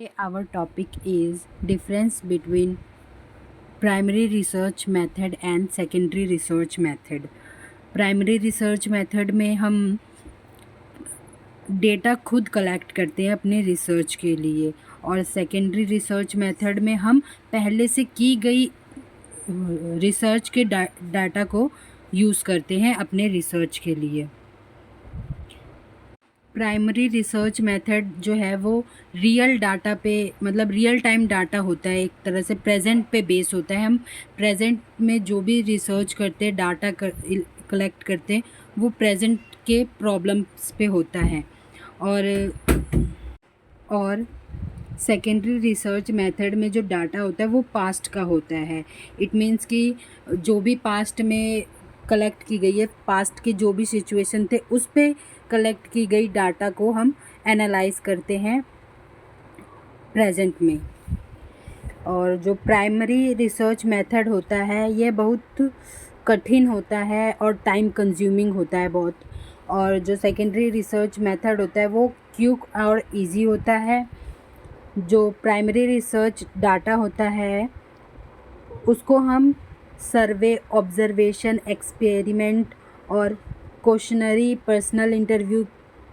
Our topic is difference between primary research method and secondary research method. Primary research method में हम data खुद collect करते हैं अपने रिसर्च के लिए, और सेकेंडरी रिसर्च मेथड में हम पहले से की गई रिसर्च के डाटा को यूज़ करते हैं अपने रिसर्च के लिए। प्राइमरी रिसर्च मेथड जो है वो रियल डाटा पे, मतलब रियल टाइम डाटा होता है, एक तरह से प्रेजेंट पे बेस होता है। हम प्रेजेंट में जो भी रिसर्च करते हैं, डाटा कलेक्ट करते हैं, वो प्रेजेंट के प्रॉब्लम्स पे होता है। और सेकेंडरी रिसर्च मेथड में जो डाटा होता है वो पास्ट का होता है। इट मीन्स कि जो भी पास्ट में कलेक्ट की गई है, पास्ट के जो भी सिचुएशन थे उस पे कलेक्ट की गई डाटा को हम एनालाइज करते हैं प्रेजेंट में। और जो प्राइमरी रिसर्च मेथड होता है ये बहुत कठिन होता है और टाइम कंज्यूमिंग होता है बहुत। और जो सेकेंडरी रिसर्च मेथड होता है वो क्विक और इजी होता है। जो प्राइमरी रिसर्च डाटा होता है उसको हम सर्वे, ऑब्जर्वेशन, एक्सपेरिमेंट और क्वेश्चनरी, पर्सनल इंटरव्यू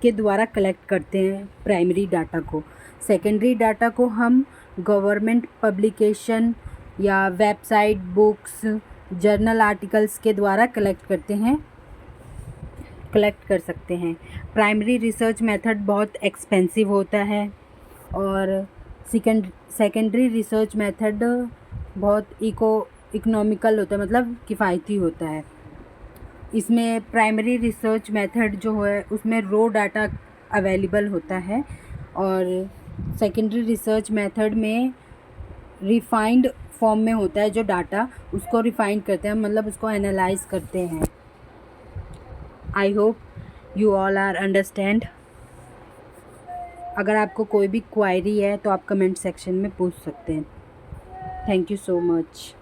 के द्वारा कलेक्ट करते हैं प्राइमरी डाटा को। सेकेंडरी डाटा को हम गवर्नमेंट पब्लिकेशन या वेबसाइट, बुक्स, जर्नल आर्टिकल्स के द्वारा कलेक्ट कर सकते हैं। प्राइमरी रिसर्च मेथड बहुत एक्सपेंसिव होता है और सेकेंडरी रिसर्च मेथड बहुत इकोनॉमिकल होता है, मतलब किफ़ायती होता है। इसमें प्राइमरी रिसर्च मेथड जो है उसमें रो डाटा अवेलेबल होता है, और सेकेंडरी रिसर्च मेथड में रिफाइंड फॉर्म में होता है। जो डाटा उसको रिफाइंड करते हैं, मतलब उसको एनालाइज करते हैं। I hope you all are understand. अगर आपको कोई भी क्वायरी है तो आप कमेंट सेक्शन में पूछ सकते हैं। Thank you so much.